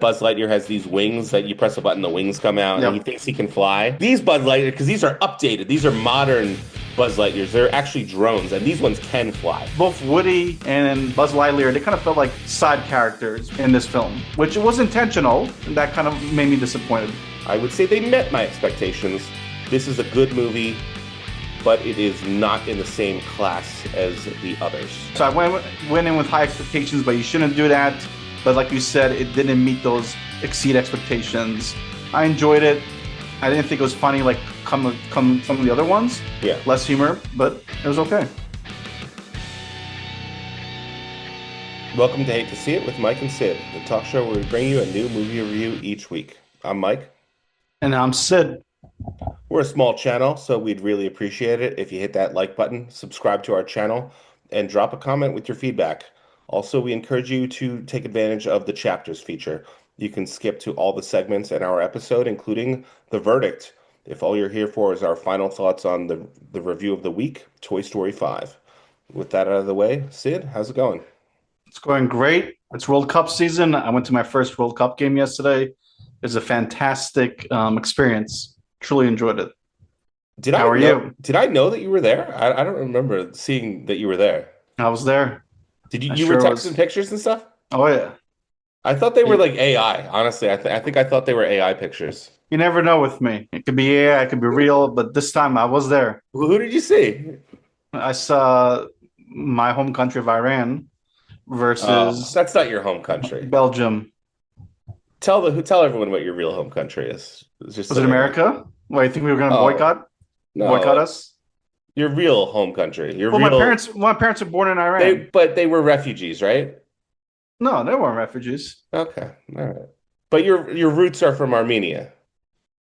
Buzz Lightyear has these wings that you press a button, the wings come out, and he Yep. thinks he can fly. These Buzz Lightyear, because these are updated, these are modern Buzz Lightyears. They're actually drones, and these ones can fly. Both Woody and Buzz Lightyear, they kind of felt like side characters in this film, which was intentional, and that kind of made me disappointed. I would say they met my expectations. This is a good movie, but it is not in the same class as the others. So I went in with high expectations, but you shouldn't do that. But like you said, it didn't meet those exceed expectations. I enjoyed it. I didn't think it was funny like come some of the other ones. Yeah. Less humor, but it was okay. Welcome to Hate to See It with Mike and Sid, the talk show where we bring you a new movie review each week. I'm Mike. And I'm Sid. We're a small channel, so we'd really appreciate it if you hit that like button, subscribe to our channel, and drop a comment with your feedback. Also, we encourage you to take advantage of the chapters feature. You can skip to all the segments in our episode, including the verdict, if all you're here for is our final thoughts on the review of the week, Toy Story 5. With that out of the way, Sid, how's it going? It's going great. It's World Cup season. I went to my first World Cup game yesterday. It was a fantastic experience. Truly enjoyed it. How are you? Did I know that you were there? I don't remember seeing that you were there. I was there. Did you I you were sure texting was. pictures and stuff? Oh yeah. I thought they were You like AI. Honestly, I think I thought they were AI pictures. you never know with me. It could be AI, it could be real, but this time I was there. Who did you see? I saw my home country of Iran versus That's not your home country. Belgium. Tell everyone what your real home country is. It's just Was it America? Why, you think we were going to Oh boycott no, us? your real home country. Your Well, real. my parents were born in They Iran. but they were refugees, right? No, they weren't refugees. Okay, all right. But your roots are from Armenia.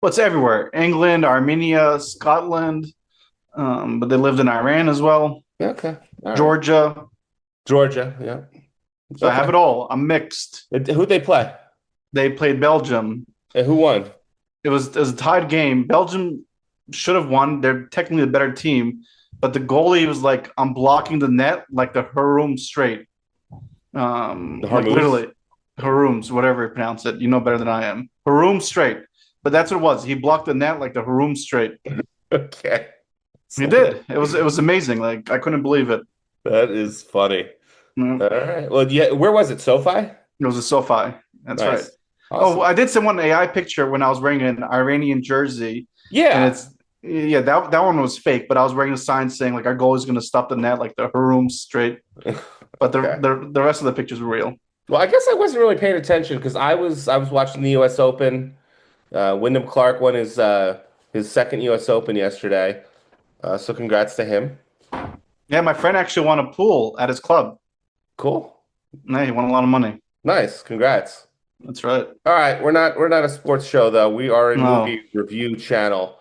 What's everywhere? England, Armenia, Scotland, but they lived in Iran as well. Okay, all right. Georgia. Georgia, yeah. So I have Okay. it all. I'm mixed. Who'd they play? They played Belgium. And who won? It was a tied game. Belgium should have won. They're technically the better team, but the goalie was like, "I'm blocking the net like the Harum straight." The Like Harmouz? literally, Harums, whatever you pronounce it. You know better than I am. Harum straight, but that's what it was. He blocked the net like the Harum straight. Okay. He did. It was amazing. Like I couldn't believe it. That is funny. Mm. All right. Well, yeah, where was it? SoFi? It was a SoFi. That's right. Nice. Oh, Awesome. I did send one AI picture when I was wearing an Iranian jersey, and Yeah. it's yeah, that one was fake, but I was wearing a sign saying like our goal is going to stop the net like the Harum straight. But Okay. the rest of the pictures were real. Well, I guess I wasn't really paying attention because I was watching the U.S. Open. Wyndham Clark won his second U.S. Open yesterday. So congrats to him. Yeah, my friend actually won a pool at his club. Cool. Yeah, he won a lot of money. Nice. Congrats. That's right. All right. We're not a sports show though. We are a No, movie review channel,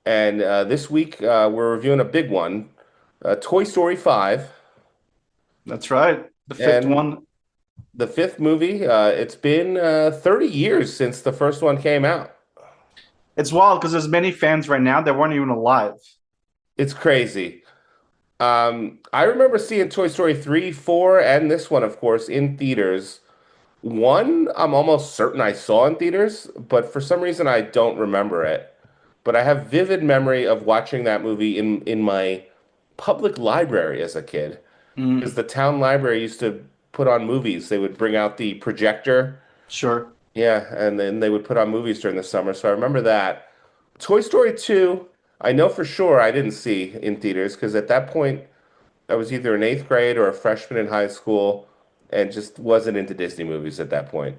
and this week we're reviewing a big one, Toy Story 5, that's right. The fifth and one. the fifth movie. It's been 30 years since the first one came out. It's wild because there's many fans right now that weren't even alive. It's crazy. I remember seeing Toy Story 3, 4, and this one, of course, in theaters. One, I'm almost certain I saw in theaters, but for some reason I don't remember it. But I have vivid memory of watching that movie in my public library as a kid, because Mm, the town library used to put on movies. They would bring out the projector, sure. yeah, and then they would put on movies during the summer. So I remember that. Toy Story 2, I know for sure I didn't see in theaters because at that point I was either in eighth grade or a freshman in high school and just wasn't into Disney movies at that point.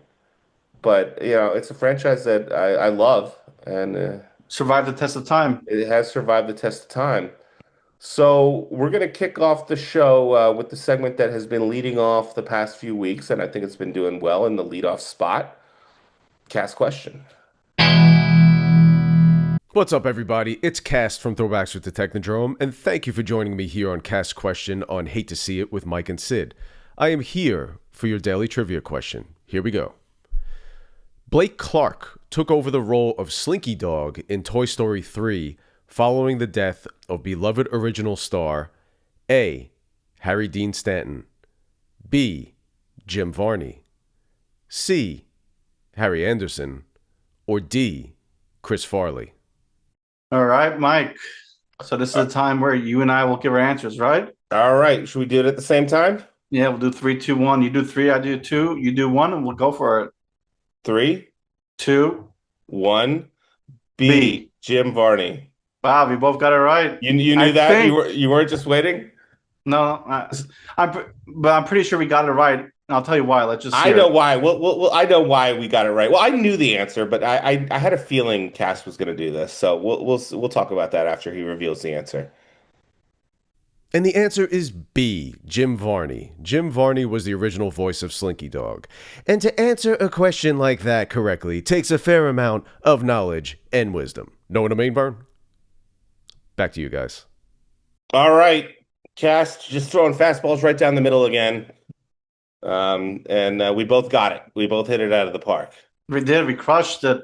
But, it's a franchise that I love and Survived the test of time. it has survived the test of time. So we're going to kick off the show with the segment that has been leading off the past few weeks, and I think it's been doing well in the leadoff spot. Cast question. What's up, everybody? It's Cast from Throwbacks with the Technodrome, and thank you for joining me here on Cast Question on Hate to See It with Mike and Sid. I am here for your daily trivia question. Here we go. Blake Clark took over the role of Slinky Dog in Toy Story 3 following the death of beloved original star A. Harry Dean Stanton, B. Jim Varney, C. Harry Anderson, or D, Chris Farley? All right, Mike. So this is Uh, a time where you and I will give our answers, right? all right. Should we do it at the same time? Yeah, we'll do three, two, one. You do three, I do two. You do one, and we'll go for it. Three, Two, one. B. B. Jim Varney. Wow, we both got it right. You I knew that? think You weren't just waiting? no, but I'm pretty sure we got it right. And I'll tell you why. Let's just I hear know it. why. Well, I know why we got it right. Well, I knew the answer, but I had a feeling Cass was going to do this. So we'll talk about that after he reveals the answer. And the answer is B, Jim Varney. Jim Varney was the original voice of Slinky Dog. And to answer a question like that correctly takes a fair amount of knowledge and wisdom. Know what I mean, Vern? Back to you guys. All right, Cass, just throwing fastballs right down the middle again. And we both got it. We both hit it out of the park. We did. We crushed it.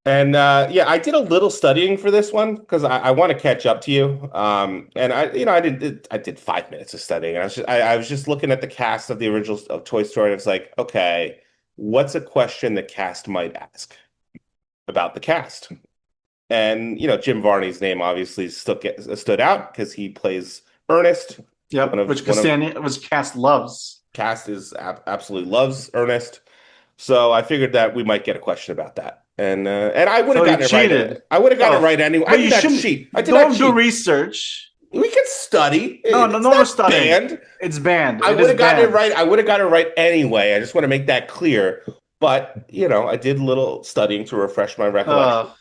And yeah, I did a little studying for this one because I want to catch up to you. And I did 5 minutes of studying. And I was just looking at the cast of the original of Toy Story, and it's like, okay, what's a question the cast might ask about the cast? And Jim Varney's name obviously stood out because he plays Ernest. Yep. Which Cast loves. Cast absolutely loves Ernest. So I figured that we might get a question about that. And I would have gotten it right. I would have gotten it right anyway. I did that cheat. I did don't that do cheat. research. We can study. No, It's no not more studying. banned. It's banned. I would have gotten it right. I would have gotten it right anyway. I just want to make that clear. But I did a little studying to refresh my recollection.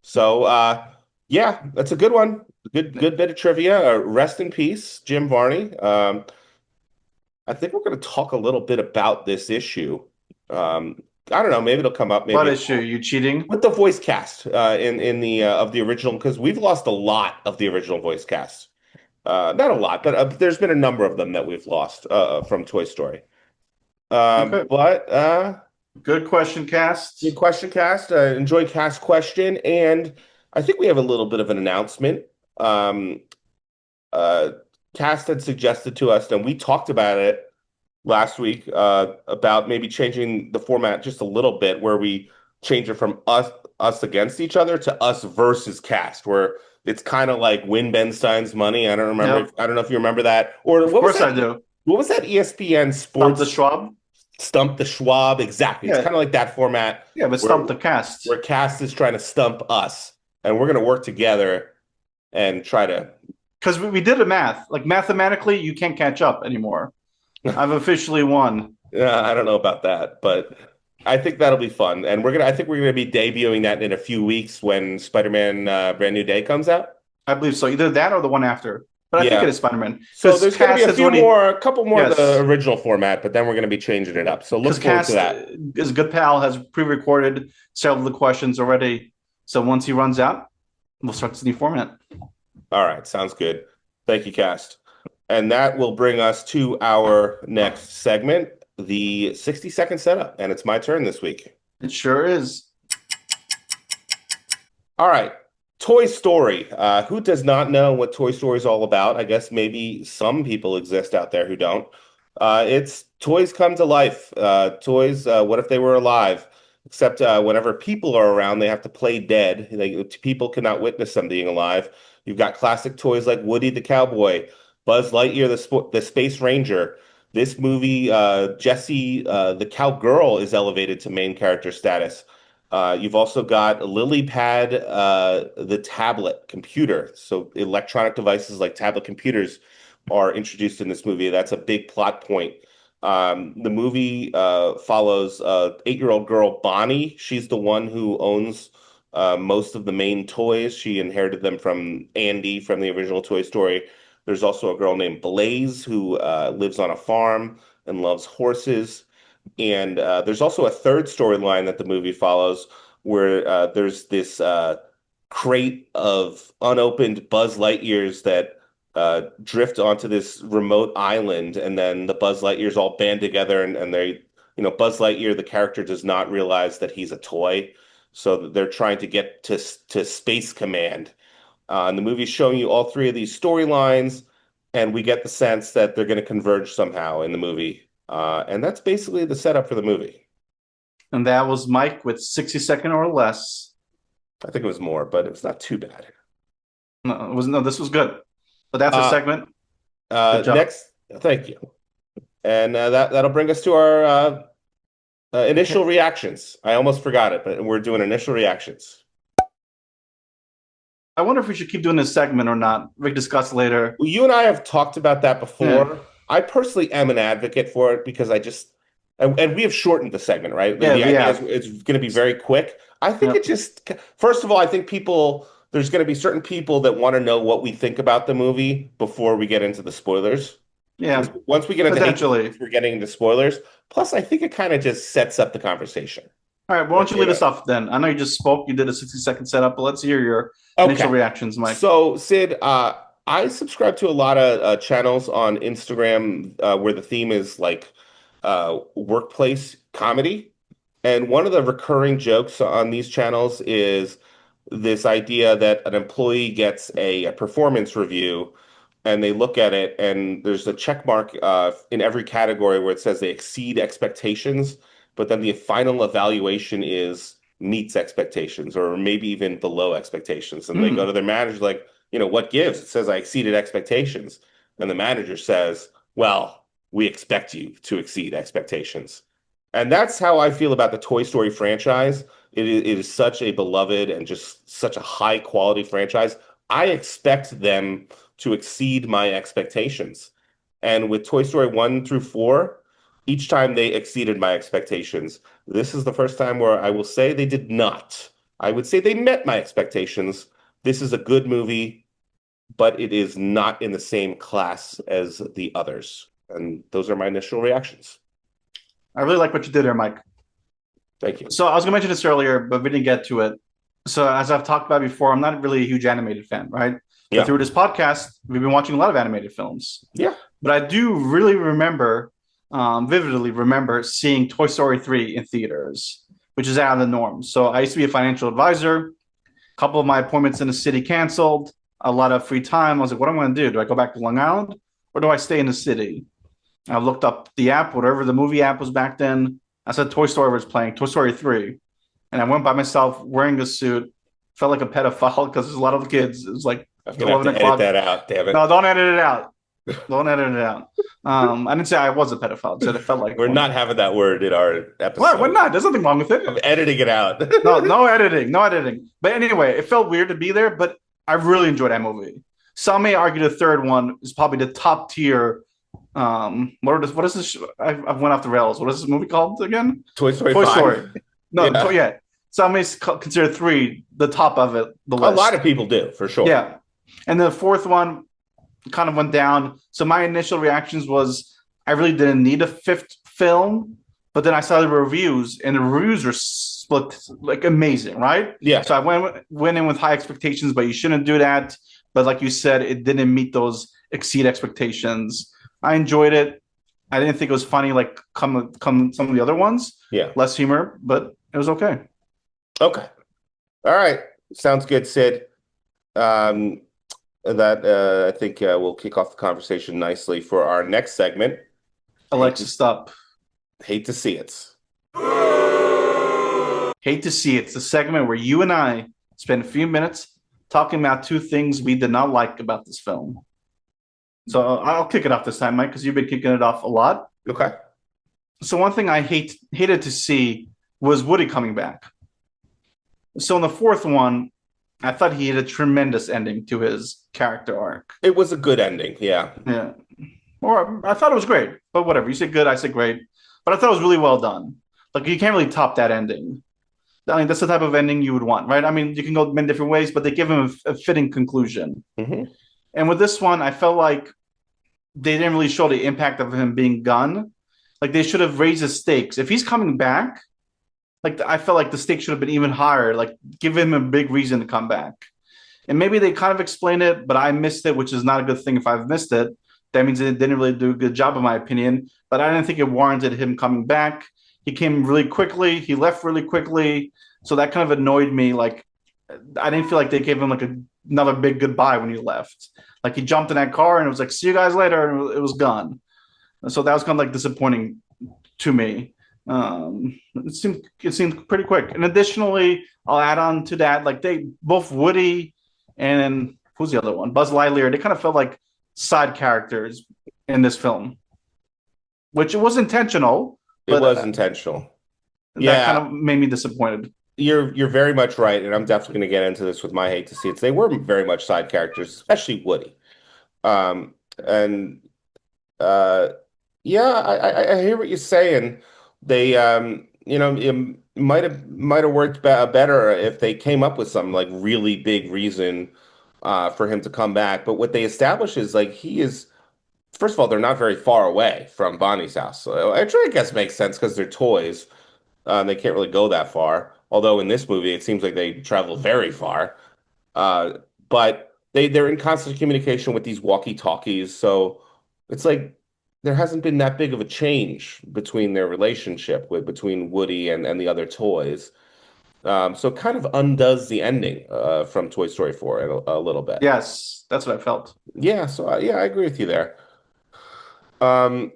So yeah, that's a good one. Good bit of trivia. Rest in peace, Jim Varney. I think we're going to talk a little bit about this issue. I don't know. Maybe it'll come up. Maybe what issue? You cheating with the voice cast in the of the original, because we've lost a lot of the original voice cast. Not a lot, but there's been a number of them that we've lost from Toy Story. Okay. But good question, Cast. good question, Cast. Enjoy Cast question, and I think we have a little bit of an announcement. Cast had suggested to us, and we talked about it last week about maybe changing the format just a little bit, where we change it from us against each other to us versus Cast, where it's kind of like win Ben Stein's money. I don't remember. Yep. I don't know if you remember that. Or of course I do. What was that ESPN Sports? Stump the Schwab. Stump the Schwab. Exactly. Yeah. It's kind of like that format. Yeah, but Stump the Cast. Where Cast is trying to stump us, and we're going to work together and try to. Because we did the math. Like mathematically, you can't catch up anymore. I've officially won. Yeah, I don't know about that, but I think that'll be fun. And I think we're gonna be debuting that in a few weeks when Spider-Man Brand New Day comes out. I believe so. Either that or the one after. But I think it is Spider-Man. So there's gonna be a couple more of the original format, but then we're gonna be changing it up. So look forward to that. His good pal has pre-recorded several of the questions already. So once he runs out, we'll start this new format. All right, sounds good. Thank you, Cast. And that will bring us to our next segment, the 60-second setup. And it's my turn this week. It sure is. All right. Toy Story. Who does not know what Toy Story is all about? I guess maybe some people exist out there who don't. It's toys come to life. Toys, what if they were alive? Except whenever people are around, they have to play dead. People cannot witness them being alive. You've got classic toys like Woody the Cowboy, Buzz Lightyear, the Space Ranger. This movie, Jessie, the Cowgirl, is elevated to main character status. You've also got Lilypad, the tablet computer. So electronic devices like tablet computers are introduced in this movie. That's a big plot point. The movie follows 8-year-old girl, Bonnie. She's the one who owns most of the main toys. She inherited them from Andy from the original Toy Story. There's also a girl named Blaze who lives on a farm and loves horses. And there's also a third storyline that the movie follows where there's this crate of unopened Buzz Lightyears that drift onto this remote island. And then the Buzz Lightyears all band together and they, Buzz Lightyear, the character, does not realize that he's a toy. So they're trying to get to Space Command. And the movie's showing you all three of these storylines, and we get the sense that they're going to converge somehow in the movie. And that's basically the setup for the movie. And that was Mike with 60 second or less. I think it was more, but it was not too bad. No, this was good. But that's a Uh, segment. Good job. Next, thank you. And that'll bring us to our initial reactions. I almost forgot it, but we're doing initial reactions. I wonder if we should keep doing this segment or not. We can discuss later. Well, you and I have talked about that Yeah. before. I personally am an advocate for it because and we have shortened the segment, right? Yeah, The we idea have. is it's going to be very quick. I think Yep. first of all, I think there's going to be certain people that want to know what we think about the movie before we get into the spoilers. Yeah, Once we get into potentially. we're getting into spoilers. Plus, I think it kind of just sets up the conversation. All right, why don't you lead us off then? I know you just spoke. You did a 60 second setup, but let's hear your initial Okay. reactions, Mike. So, Sid, I subscribe to a lot of channels on Instagram where the theme is like workplace comedy. And one of the recurring jokes on these channels is this idea that an employee gets a performance review and they look at it and there's a check mark in every category where it says they exceed expectations, but then the final evaluation is meets expectations or maybe even below expectations. And they go to their manager like, what gives? It says I exceeded expectations. And the manager says, well, we expect you to exceed expectations. And that's how I feel about the Toy Story franchise. It is such a beloved and just such a high quality franchise. I expect them to exceed my expectations. And with Toy Story 1 through 4, each time they exceeded my expectations. This is the first time where I will say they did not. I would say they met my expectations. This is a good movie, but it is not in the same class as the others. And those are my initial reactions. I really like what you did there, Mike. Thank you. So I was going to mention this earlier, but we didn't get to it. So as I've talked about before, I'm not really a huge animated fan, right? Yeah. But through this podcast, we've been watching a lot of animated films. Yeah. But I do really vividly remember seeing Toy Story 3 in theaters, which is out of the norm. So I used to be a financial advisor. A couple of my appointments in the city canceled. A lot of free time. I was like, what am I going to do? Do I go back to Long Island or do I stay in the city? I looked up the app, whatever the movie app was back then. I said Toy Story was playing, Toy Story 3. And I went by myself wearing a suit. Felt like a pedophile because there's a lot of kids. It was like I'm going to have to 11 o'clock. edit that out, damn it. No, don't edit it out. Don't edit it out. I didn't say I was a pedophile. I said it felt like We're one. not having that word in our episode. What? We're not. There's nothing wrong with it. I'm editing it out. No editing. No editing. But anyway, it felt weird to be there, but I really enjoyed that movie. Some may argue the third one is probably the top tier. What is this? I went off the rails. What is this movie called again? Toy Story Toy 5. Story. No, Yeah. Some may consider 3 the top of it. The list. A lot of people do, for sure. Yeah. And the fourth one kind of went down. So my initial reactions was I really didn't need a 5th film, but then I saw the reviews, and the reviews are split like amazing, right? Yeah. So I went in with high expectations, but you shouldn't do that. But like you said, it didn't meet those exceed expectations. I enjoyed it. I didn't think it was funny like come some of the other ones. Yeah. Less humor, but it was okay. Okay. All right. Sounds good, Sid. I think we'll kick off the conversation nicely for our next segment. Alexa, stop. Hate to see it. Hate to see it. It's the segment where you and I spend a few minutes talking about 2 things we did not like about this film. So I'll kick it off this time, Mike, because you've been kicking it off a lot. Okay. So one thing I hated to see was Woody coming back. So in the 4th one, I thought he had a tremendous ending to his character arc. It was a good ending, yeah. Yeah. Or I thought it was great, but whatever. You said good, I said great. But I thought it was really well done. Like, you can't really top that ending. I mean, that's the type of ending you would want, right? I mean, you can go many different ways, but they give him a fitting conclusion. Mm-hmm. And with this one, I felt like they didn't really show the impact of him being gone. Like, they should have raised the stakes. If he's coming back, like, I felt like the stakes should have been even higher. Like, give him a big reason to come back. And maybe they kind of explain it, but I missed it, which is not a good thing if I've missed it. That means they didn't really do a good job, in my opinion. But I didn't think it warranted him coming back. He came really quickly. He left really quickly. So that kind of annoyed me. Like, I didn't feel like they gave him like another big goodbye when he left. Like, he jumped in that car and it was like, see you guys later. And it was gone. So that was kind of like disappointing to me. It seemed pretty quick. And additionally, I'll add on to that, like they both Woody and who's the other one? Buzz Lightyear, they kind of felt like side characters in this film, which it was intentional, It but was intentional. that kind Yeah, of made me disappointed. you're very much right, and I'm definitely going to get into this with my hate to see it. They were very much side characters, especially Woody. And uh, yeah, I hear what you're saying. They, it might have worked better if they came up with some like really big reason for him to come back. But what they establish is like he is. First of all, they're not very far away from Bonnie's house, so, which I guess makes sense because they're toys. They can't really go that far. Although in this movie, it seems like they travel very far. Uh, but they're in constant communication with these walkie-talkies, so it's like there hasn't been that big of a change between their relationship between Woody and the other toys. So it kind of undoes the ending from Toy Story 4 a little bit. Yes, that's what I felt. Yeah, so yeah, I agree with you there. Um,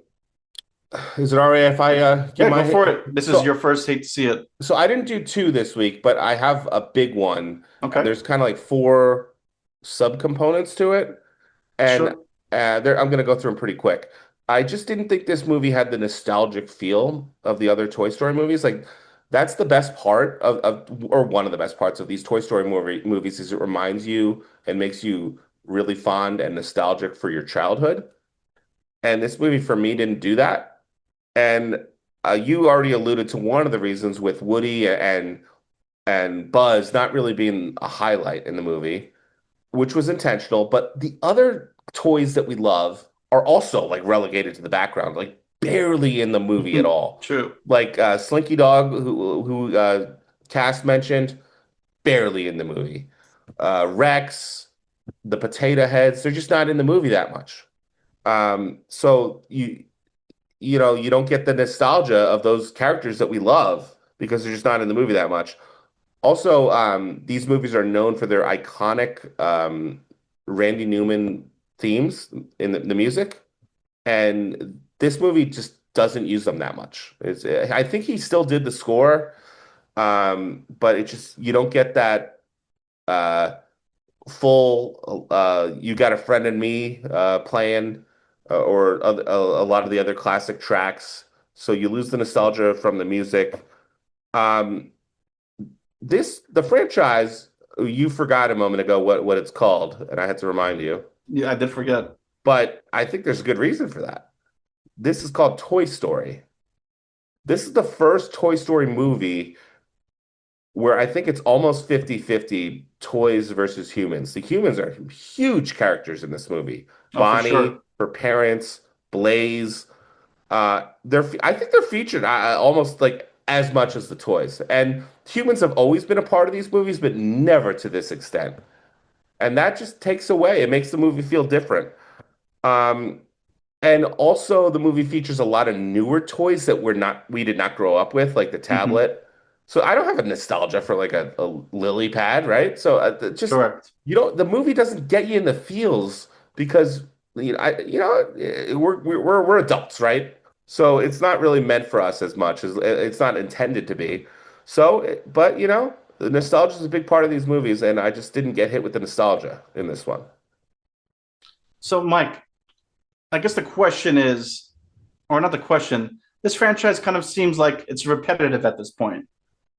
is it all right if I give Yeah, my go for it. This is so your first hate to see it. so I didn't do two this week, but I have a big one, and Okay, there's kind of like four subcomponents to it. And sure. I'm going to go through them pretty quick. I just didn't think this movie had the nostalgic feel of the other Toy Story movies. Like, that's the best part or one of the best parts of these Toy Story movies is it reminds you and makes you really fond and nostalgic for your childhood. And this movie for me didn't do that. And you already alluded to one of the reasons with Woody and Buzz not really being a highlight in the movie, which was intentional, but the other toys that we love are also like relegated to the background, like barely in the movie at all. True. Like Slinky Dog, who Cass mentioned, barely in the movie. Rex, the Potato Heads, they're just not in the movie that much. So you don't get the nostalgia of those characters that we love because they're just not in the movie that much. Also, these movies are known for their iconic Randy Newman themes in the music, and this movie just doesn't use them that much. I think he still did the score, but it just you don't get that uh, full "You Got a Friend in Me" playing, or a lot of the other classic tracks. So you lose the nostalgia from the music. Um, the franchise, you forgot a moment ago what it's called, and I had to remind you. Yeah, I did forget. But I think there's a good reason for that. This is called Toy Story. This is the first Toy Story movie where I think it's almost 50-50 toys versus humans. The humans are huge characters in this movie. Oh, for Bonnie, sure. her parents, Blaze. I think they're featured almost like as much as the toys. And humans have always been a part of these movies, but never to this extent. And that just takes away. It makes the movie feel different. Um, and also the movie features a lot of newer toys that we did not grow up with, like the Hmm. tablet. So I don't have a nostalgia for like a Lilypad, right? So just Correct. the movie doesn't get you in the feels because we're adults, right? So it's not really meant for us as much as it's not intended to be. So, but the nostalgia is a big part of these movies, and I just didn't get hit with the nostalgia in this one. So, Mike, I guess the question is, or not the question, this franchise kind of seems like it's repetitive at this point.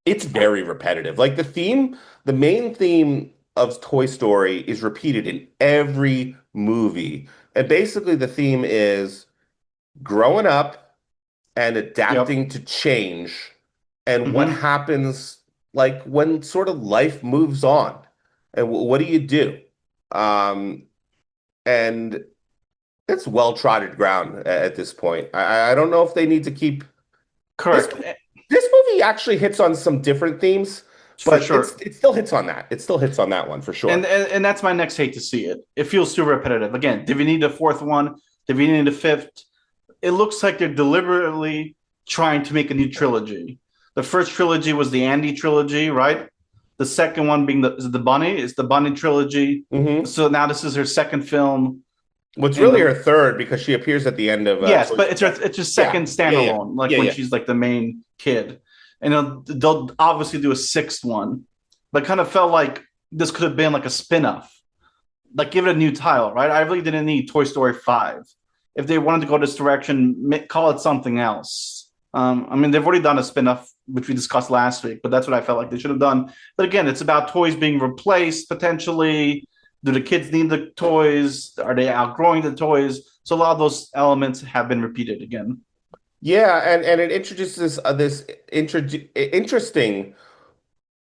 It's very repetitive. Like the main theme of Toy Story is repeated in every movie. And basically the theme is growing up and Yep. adapting to change and what Hmm. happens like when sort of life moves on. And what do you do? Um, and it's well-trodden ground at this point. I don't know if they need to keep this Correct. this movie actually hits on some different themes, For but sure. it still hits on that. It still hits on that one for And, sure. and and that's my next hate to see it. It feels too repetitive. Again, did we need a fourth one? Did we need a fifth? It looks like they're deliberately trying to make a new trilogy. The first trilogy was the Andy trilogy, right? The second one being the Bunny is the Bunny trilogy. Hmm. So now this is her second film. What's in really the her third because she appears at the end of yes, Toy but Story. it's a Yeah, second yeah, yeah, standalone, like yeah, when yeah. she's like the main kid, and they'll obviously do a sixth one, but kind of felt like this could have been like a spin-off, like give it a new title, right? I really didn't need Toy Story 5. If they wanted to go this direction, call it something else. I mean, they've already done a spin-off, which we discussed last week, but that's what I felt like they should have done. But again, it's about toys being replaced potentially. Do the kids need the toys? Are they outgrowing the toys? So a lot of those elements have been repeated again. Yeah, and it introduces interesting.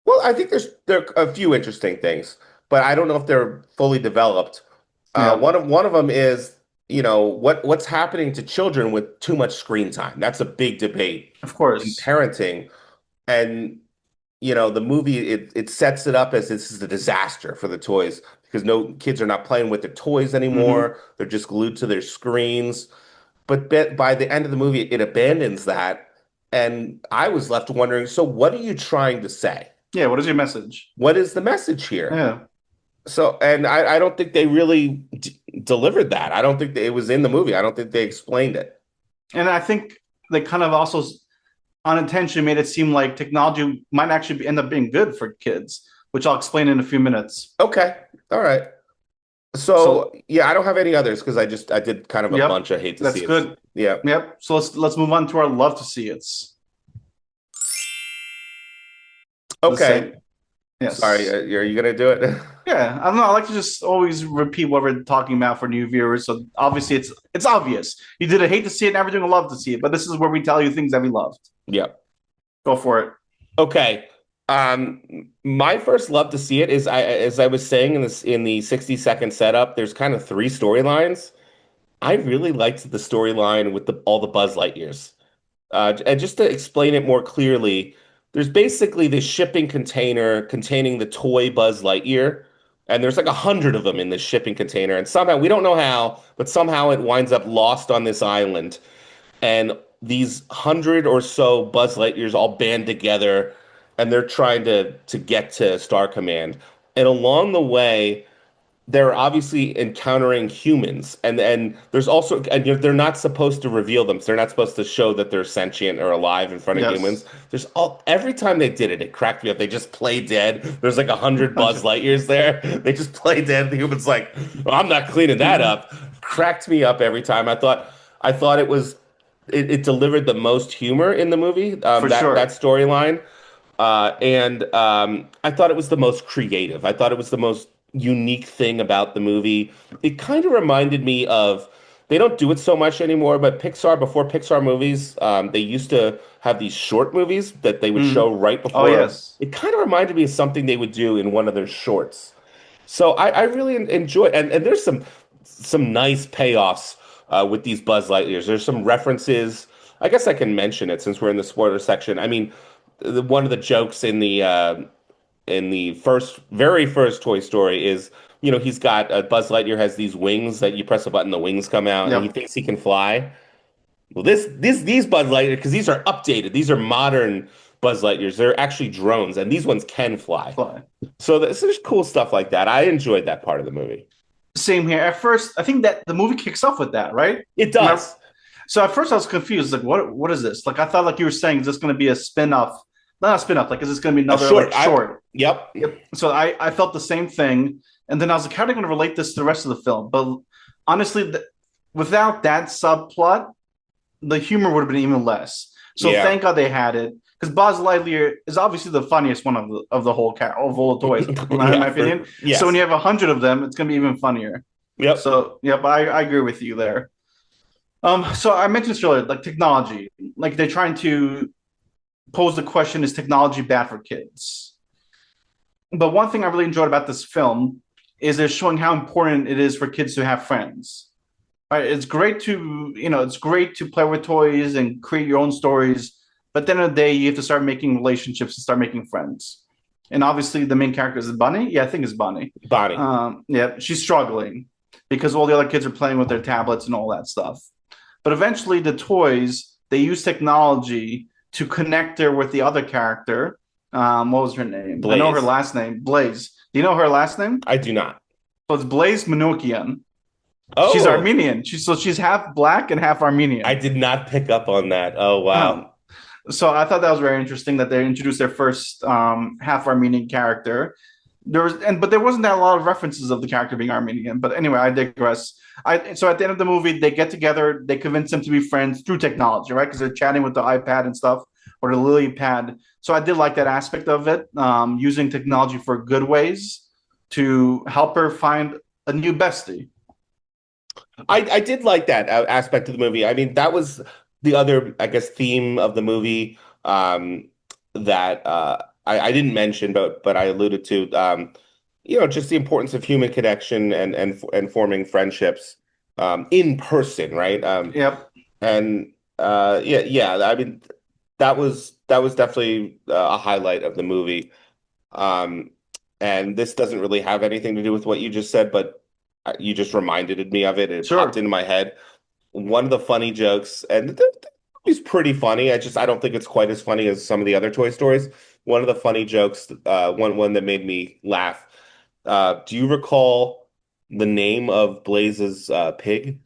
Well, I think there are a few interesting things, but I don't know if they're fully developed. Yeah, One of them is, what's happening to children with too much screen time. That's a big debate of in course. parenting, and the movie it sets it up as this is a disaster for the toys because no kids are not playing with their toys Hmm. anymore. They're just glued to their screens. But by the end of the movie, it abandons that, and I was left wondering, so what are you trying to say? Yeah, what is your message? What is the message here? Yeah. So, and I don't think they really delivered that. I don't think that it was in the movie. I don't think they explained it. And I think they kind of also unintentionally made it seem like technology might actually end up being good for kids, which I'll explain in a few minutes. Okay. All right. So, So, yeah, I don't have any others because I did kind of a yep, bunch of hate to that's see it. good. Yeah. Yep. So let's move on to our love to see it. The Okay. same. Sorry. Yes. Are you gonna do it? Yeah. I don't know. I like to just always repeat what we're talking about for new viewers. So obviously it's obvious. You did a hate to see it, now we're doing a love to see it. But this is where we tell you things that we loved. Yeah. Go for it. Okay. My first love to see it is as I was saying in the 60-second setup, there's kind of three storylines. I really liked the storyline with all the Buzz Lightyears. And just to explain it more clearly, there's basically this shipping container containing the toy Buzz Lightyear, and there's like 100 of them in this shipping container, and somehow we don't know how, but somehow it winds up lost on this island, and these 100 or so Buzz Lightyears all band together, and they're trying to get to Star Command, and along the way they're obviously encountering humans and there's also and they're not supposed to reveal them, so they're not supposed to show that they're sentient or alive in front of humans. Yes. There's all every time they did it, it cracked me up. They just play dead. There's like 100 Buzz Lightyears there. They just play dead. The human's like, well, I'm not cleaning that up. Cracked me up every time. I thought it delivered the most humor in the movie, For that sure. storyline. And I thought it was the most creative. I thought it was the most unique thing about the movie. It kind of reminded me of, they don't do it so much anymore, but Pixar, before Pixar movies, they used to have these short movies that they would show Mhm. right Oh before. yes. It kind of reminded me of something they would do in one of their shorts. So I really enjoy, and there's some nice payoffs with these Buzz Lightyears. There's some references. I guess I can mention it since we're in the spoiler section. I mean, one of the jokes in the very first Toy Story is, he's got Buzz Lightyear has these wings that you press a button, the wings come out, and he Yep. thinks he can fly. Well, these Buzz Lightyear, because these are updated, these are modern Buzz Lightyears. They're actually drones, and these ones can fly. Fly. So there's cool stuff like that. I enjoyed that part of the movie. Same here. At first, I think that the movie kicks off with that, right? It Am I- does. So at first I was confused. Like, what is this? Like I thought like you were saying, is this gonna be a spin-off? Not a spin-off, like is this gonna be A another like short. short? Yep. Yep. So I felt the same thing. And then I was like, how are they gonna relate this to the rest of the film? But honestly, without that subplot, the humor would have been even less. So Yeah. thank God they had it. Because Buzz Lightyear is obviously the funniest one of the whole cat of all the toys, in my Yeah. opinion. So when Yes. you have 100 of them, it's gonna be even funnier. Yep. So yep, I agree with you there. So I mentioned this earlier, like technology, like they're trying to pose the question: is technology bad for kids? But one thing I really enjoyed about this film is they're showing how important it is for kids to have friends. Right? It's great to it's great to play with toys and create your own stories, but at the end of the day, you have to start making relationships and start making friends. And obviously, the main character is Bunny. Yeah, I think it's Bunny. Bonnie. Yeah, she's struggling because all the other kids are playing with their tablets and all that stuff. But eventually, the toys they use technology to connect her with the other character. What was her name? I know her Blaze. last name, Blaze. Do you know her last name? I do not. So it's Blaze Manoukian. She's Oh, Armenian. She's half black and half I Armenian. did not pick up on that. Oh, wow. Um, so I thought that was very interesting that they introduced their first half Armenian character. But there wasn't that a lot of references of the character being Armenian. But anyway, I digress. So at the end of the movie, they get together. They convince them to be friends through technology, right? Because they're chatting with the iPad and stuff or the Lilypad. So I did like that aspect of it, using technology for good ways to help her find a new bestie. I did like that aspect of the movie. I mean, that was the other, I guess, theme of the movie that I didn't mention, but I alluded to. Just the importance of human connection and forming friendships in person, right? Yep. And yeah. I mean, that was definitely a highlight of the movie. Um, and this doesn't really have anything to do with what you just said, but you just reminded me of it. It popped Sure. into my head. One of the funny jokes, and the movie's pretty funny. I don't think it's quite as funny as some of the other Toy Stories. One of the funny jokes, one that made me laugh. Do you recall the name of Blaze's pig?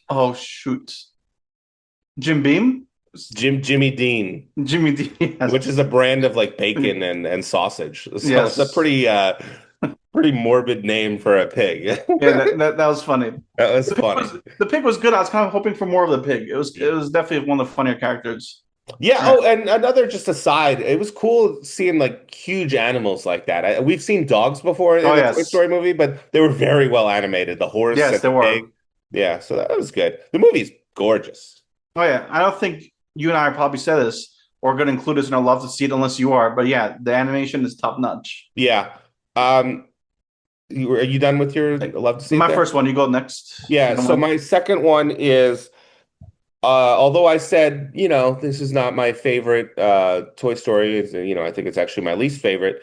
Oh shoot. Jim Beam? Jimmy Dean, Jimmy D. which is Yes. a brand of like bacon and sausage. So it's a Yes. pretty morbid name for a pig. Yeah, that was funny. That was The pig funny. was the pig was good. I was kind of hoping for more of the pig. It was definitely one of the funnier characters. Yeah. All right. Oh, and another just aside, it was cool seeing like huge animals like that. We've seen dogs before Oh in the Toy yes. Story movie, but they were very well animated. The horse Yes, and there the were. pig. Yeah, so that was good. The movie's gorgeous. Oh yeah. I don't think you and I probably said this or going to include this in our love to see it unless you are. But yeah, the animation is top notch. Yeah. Um, are you done with your Like, love to see it my there? first one, you go next, if you Yeah. don't So mind. my second one is, although I said, this is not my favorite Toy Story. I think it's actually my least favorite.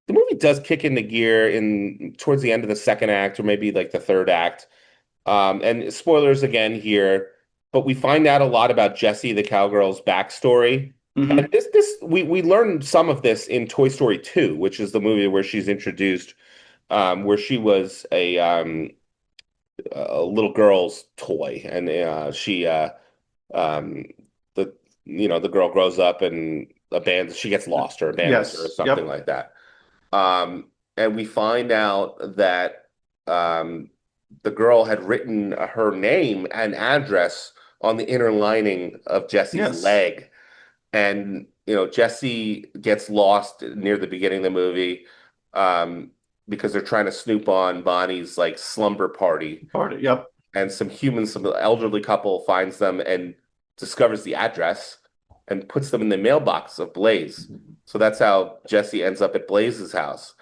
The movie does kick into gear in towards the end of the second act, or maybe like the third act. And spoilers again here, but we find out a lot about Jessie the cowgirl's backstory. And Hmm. we learned some of this in Toy Story 2, which is the movie where she's introduced, where she was a little girl's toy, and um, the the girl grows up and abandons, she gets lost or abandons her or Yes. something Yep. like that. And we find out that the girl had written her name and address on the inner lining of Jesse's Yes. leg. And, Jesse gets lost near the beginning of the movie um, because they're trying to snoop on Bonnie's like slumber party. Party. Yep. And some elderly couple finds them and discovers the address and puts them in the mailbox of Blaze. So that's how Jesse ends up at Blaze's house.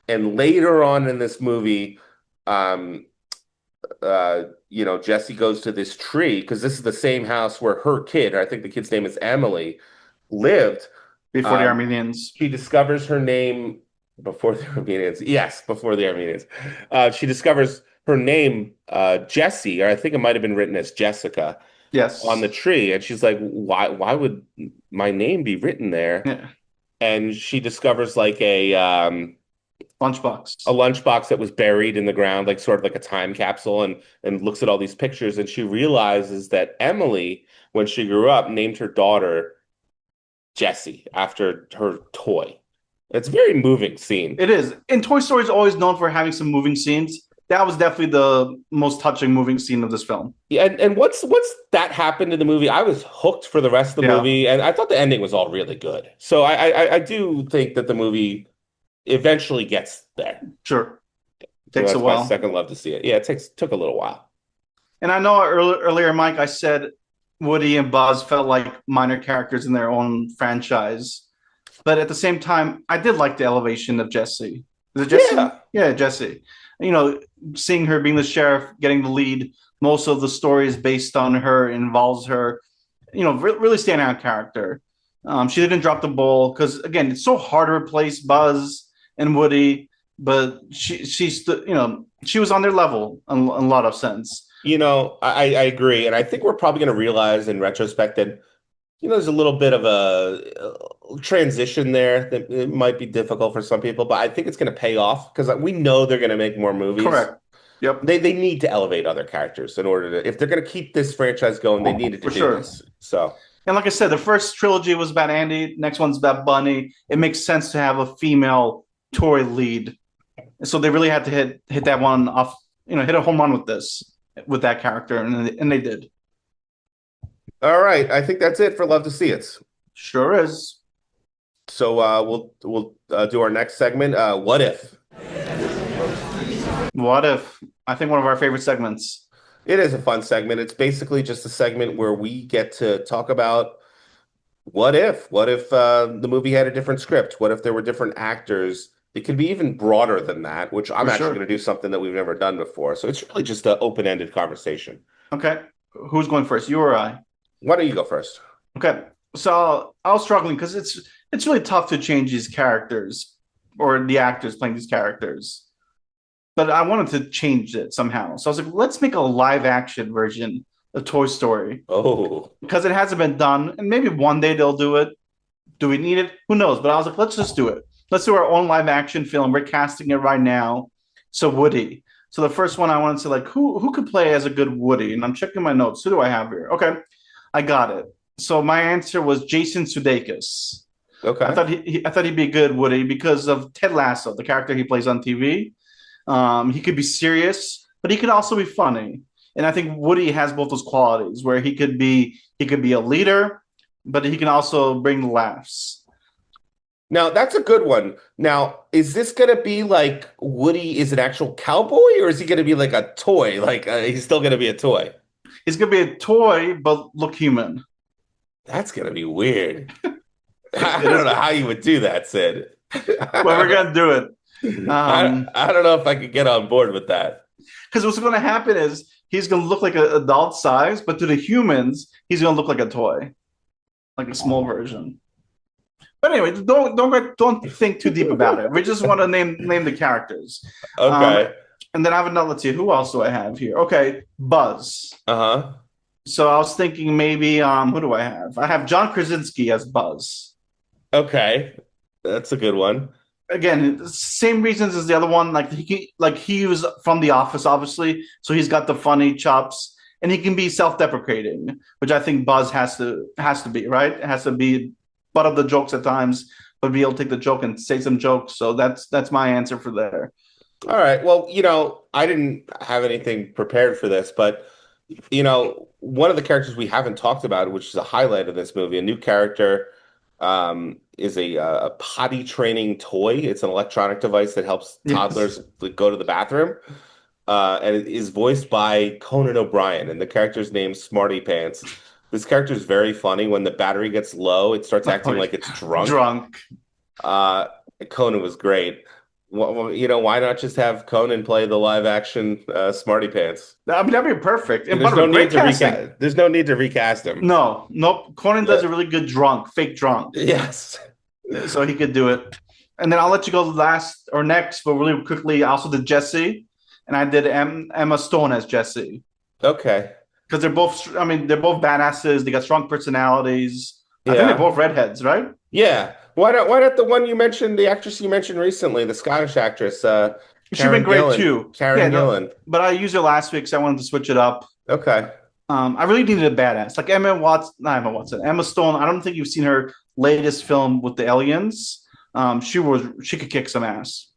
And later on in this movie, um, Jesse goes to this tree because this is the same house where her kid, I think the kid's name is Emily, lived. Before the Um, Armenians. she discovers her name before the Armenians. Yes, before the Armenians. She discovers her name, Jessie, or I think it might have been written as Jessica, on the Yes. tree. And she's like, why would my name be written there? Yeah. And she discovers like a Lunchbox. lunchbox that was buried in the ground, like sort of like a time capsule, and looks at all these pictures, and she realizes that Emily, when she grew up, named her daughter Jessie after her toy. It's a very moving scene. It is. And Toy Story is always known for having some moving scenes. That was definitely the most touching moving scene of this film. Yeah, and what's that happened in the movie? I was hooked for the rest of the Yeah, movie, and I thought the ending was all really good. So I do think that the movie eventually gets there. sure. So Takes a that's my while. second love to see it. Yeah, took a little while. And I know earlier, Mike, I said Woody and Buzz felt like minor characters in their own franchise. But at the same time, I did like the elevation of Jessie. Is it Jessie? Yeah, Yeah, Jessie. You know, seeing her being the sheriff, getting the lead, most of the story is based on her, involves her, really standout character. She didn't drop the ball because, again, it's so hard to replace Buzz and Woody, but she was on their level in a lot of sense. I agree, and I think we're probably going to realize in retrospect that there's a little bit of a transition there that it might be difficult for some people, but I think it's going to pay off because we know they're going to make more movies. Correct. Yep, They need to elevate other characters in order to, if they're going to keep this franchise going, they needed to for do sure. this. So, And like I said, the first trilogy was about Andy. Next one's about Bunny. It makes sense to have a female toy lead. So they really had to hit that one off. Hit a home run with this with that character, and they did. all right, I think that's it for Love to See It. Sure is. So we'll do our next segment. What if? What if? I think one of our favorite segments. It is a fun segment. It's basically just a segment where we get to talk about what if? What if the movie had a different script? What if there were different actors? It could be even broader than that, which I'm For actually sure. going to do something that we've never done before. So it's really just an open-ended conversation. Okay. Who's going first? You or I? Why don't you go first? Okay. So I was struggling because it's really tough to change these characters or the actors playing these characters. But I wanted to change it somehow. So I was like, let's make a live action version of Toy Story Oh, because it hasn't been done, and maybe one day they'll do it. Do we need it? Who knows? But I was like, let's just do it. Let's do our own live action film. We're casting it right now. So Woody. So the first one I wanted to like, who could play as a good Woody? And I'm checking my notes. Who do I have here? Okay, I got it. So my answer was Jason Sudeikis. okay. I thought he'd be a good Woody because of Ted Lasso, the character he plays on TV. He could be serious, but he could also be funny. And I think Woody has both those qualities where he could be a leader, but he can also bring the laughs. Now that's a good one. Now, is this going to be like Woody is an actual cowboy, or is he going to be like a toy? Like he's still going to be a toy? He's gonna be a toy, but look human. That's going to be weird. I It don't is, know how you would do that, Sid. but we're gonna do it. I don't know if I could get on board with that. Because what's gonna happen is he's gonna look like an adult size, but to the humans, he's gonna look like a toy, like a small version. But anyway, don't think too deep about it. We just want to name the characters. Um, Okay. and then I have another. Let's see, who else do I have here? Okay, Buzz. Uh-huh. So I was thinking maybe who do I have? I have John Krasinski as Buzz. Okay. That's a good one. Again, same reasons as the other one. Like he was from The Office, obviously, so he's got the funny chops, and he can be self-deprecating, which I think Buzz has to be right. It has to be butt of the jokes at times, but be able to take the joke and say some jokes. So that's my answer for there. All right. Well, I didn't have anything prepared for this, but one of the characters we haven't talked about, which is a highlight of this movie, a new character, is a potty training toy. It's an electronic device that helps toddlers go to the bathroom. And it is voiced by Conan O'Brien, and the character's name's Smarty Pants. This character is very funny. When the battery gets low, it starts acting like it's drunk. Drunk. Uh, Conan was great. Well, why not just have Conan play the live action Smarty Pants? I mean, that'd be perfect. And by There's the no way, need great to casting. recast. There's no need to recast him. No, nope. Conan does a really good drunk, fake drunk, Yes. so he could do it. And then I'll let you go last or next, but really quickly, I also did Jessie, and I did Emma Stone as Jessie. Okay. Because they're both, I mean, they're both badasses. They got strong personalities. I think Yeah. they're both redheads, right? Yeah. Why not the one you mentioned, the actress you mentioned recently, the Scottish actress, She's Karen been great Gillan. too. Karen Yeah, no, Gillan. but I used her last week because I wanted to switch it up. Okay. I really needed a badass like Emma Stone. I don't think you've seen her latest film with the aliens. She could kick some ass.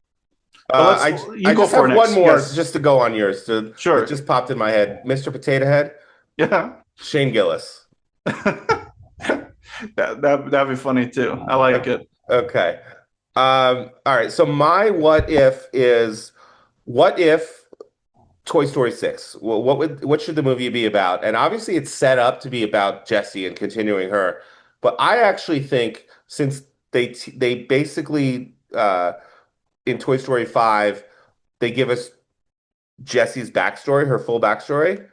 But I you go just for have it one next. more Yes. just to go on yours. Sure. It just popped in my head. Mr. Potato Head, Yeah. Shane Gillis. That'd be funny too. I like it. Okay. All right. So my what if is, what if Toy Story 6? What should the movie be about? And obviously it's set up to be about Jessie and continuing her. But I actually think since they basically in Toy Story 5 they give us Jessie's backstory, her full backstory.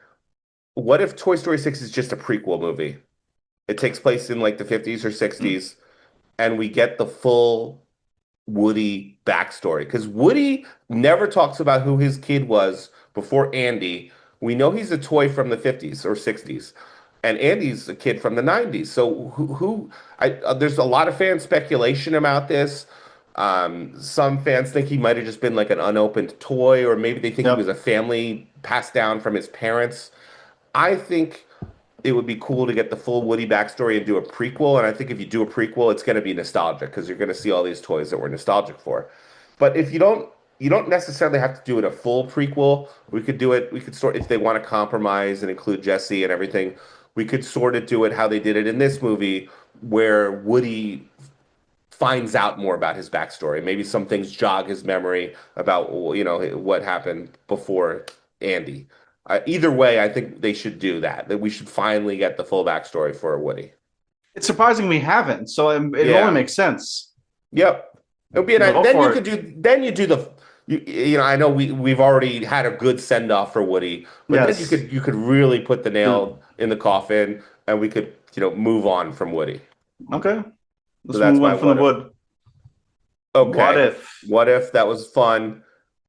What if Toy Story 6 is just a prequel movie? It takes place in like the 50s or 60s, and we get the full Woody backstory. Because Woody never talks about who his kid was before Andy. We know he's a toy from the 50s or 60s, and Andy's a kid from the 90s. So there's a lot of fan speculation about this. Some fans think he might have just been like an unopened toy, or maybe they think he was Yep. a family passed down from his parents. I think it would be cool to get the full Woody backstory and do a prequel. And I think if you do a prequel, it's going to be nostalgic because you're going to see all these toys that we're nostalgic for. But if you don't necessarily have to do it a full prequel. We could do it. We could sort if they want to compromise and include Jessie and everything. We could sort of do it how they did it in this movie, where Woody finds out more about his backstory. Maybe some things jog his memory about what happened before Andy. Either way, I think they should do that. That we should finally get the full backstory for Woody. It's surprising we haven't, so it only Yeah. makes sense. Yep. It would be Go then you for could it. do then you do the I know we've already had a good send off for Woody, but then Yes. you could really put the Yeah. nail in the coffin and we could move on from Woody. Okay. So Let's that's move my on from the what if. wood. What Okay. if? What if that was fun?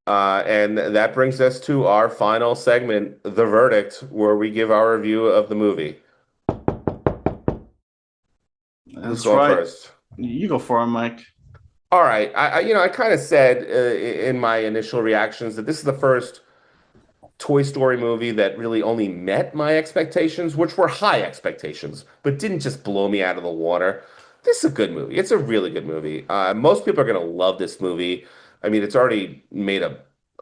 And that brings us to our final segment, the verdict, where we give our review of the movie. Who's That's going right. first? You go for it, Mike. All right. I kind of said in my initial reactions that this is the first Toy Story movie that really only met my expectations, which were high expectations, but didn't just blow me out of the water. This is a good movie. It's a really good movie. Most people are going to love this movie. I mean, it's already made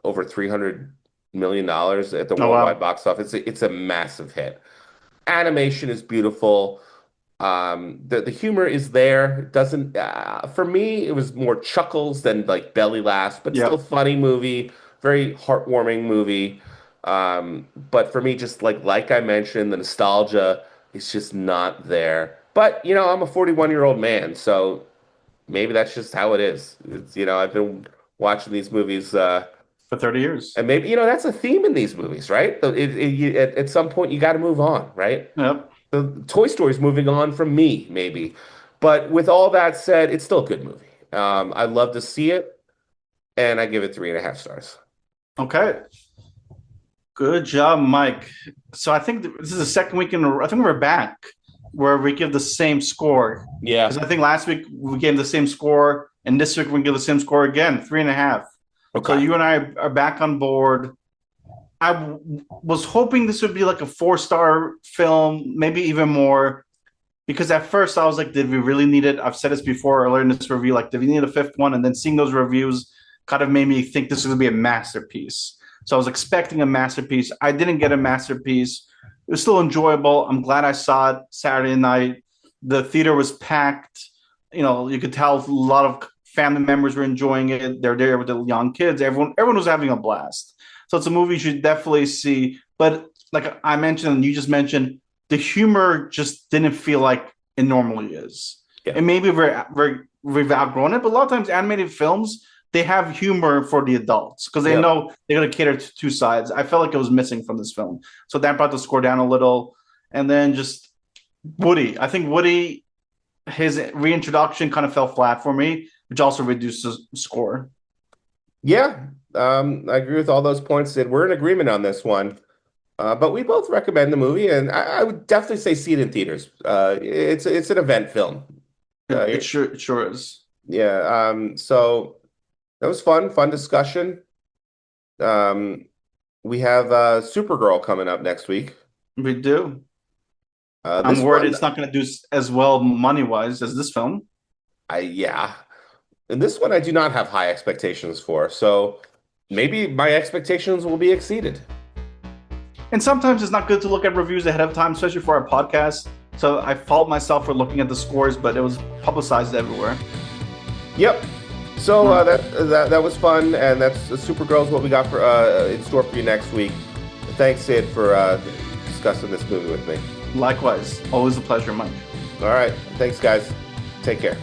over $300 million at the Oh worldwide wow. box office. It's a massive hit. Animation is beautiful. The humor is there. It doesn't for me, it was more chuckles than like belly laughs, but still Yep. funny movie, very heartwarming movie. But for me, just like I mentioned, the nostalgia is just not there. But I'm a 41-year-old man, so maybe that's just how it is. I've been watching these movies, For 30 years. and maybe that's a theme in these movies, right? At some point, you got to move on, right? Yep. The Toy Story's moving on from me, maybe. But with all that said, it's still a good movie. I love to see it, and I give it 3.5 stars. Okay. Good job, Mike. So I think this is the second week in a row. I think we're back where we give the same score. Yeah. Because I think last week we gave the same score, and this week we give the same score again, 3.5. So Okay. you and I are back on board. Was hoping this would be like a 4-star film, maybe even more. Because at first I was like, did we really need it? I've said this before earlier in this review, like, did we need a fifth one? And then seeing those reviews kind of made me think this was going to be a masterpiece. So I was expecting a masterpiece. I didn't get a masterpiece. It was still enjoyable. I'm glad I saw it Saturday night. The theater was packed. You could tell a lot of family members were enjoying it. They're there with the young kids. Everyone was having a blast. So it's a movie you should definitely see. But like I mentioned, and you just mentioned, the humor just didn't feel like it normally is. Yeah. And maybe we've outgrown it, but a lot of times animated films, they have humor for the adults because they Yep. know they're going to cater to two sides. I felt like it was missing from this film. So that brought the score down a little. And then just Woody. I think Woody, his reintroduction kind of fell flat for me, which also reduced the score. Yeah. I agree with all those points. Sid. We're in agreement on this one. But we both recommend the movie, and I would definitely say see it in theaters. It's an event film. It sure is. Yeah. So that was fun discussion. We have Supergirl coming up next week. We do. This I'm worried one, it's not going to do as well money-wise as this film. yeah. And this one I do not have high expectations for. So maybe my expectations will be exceeded. And sometimes it's not good to look at reviews ahead of time, especially for our podcast. So I fault myself for looking at the scores, but it was publicized everywhere. Yep. So that was fun, and that's Supergirl is what we got for in store for you next week. Thanks, Sid, for discussing this movie with me. Likewise, always a pleasure, Mike. All right. Thanks, guys. Take care.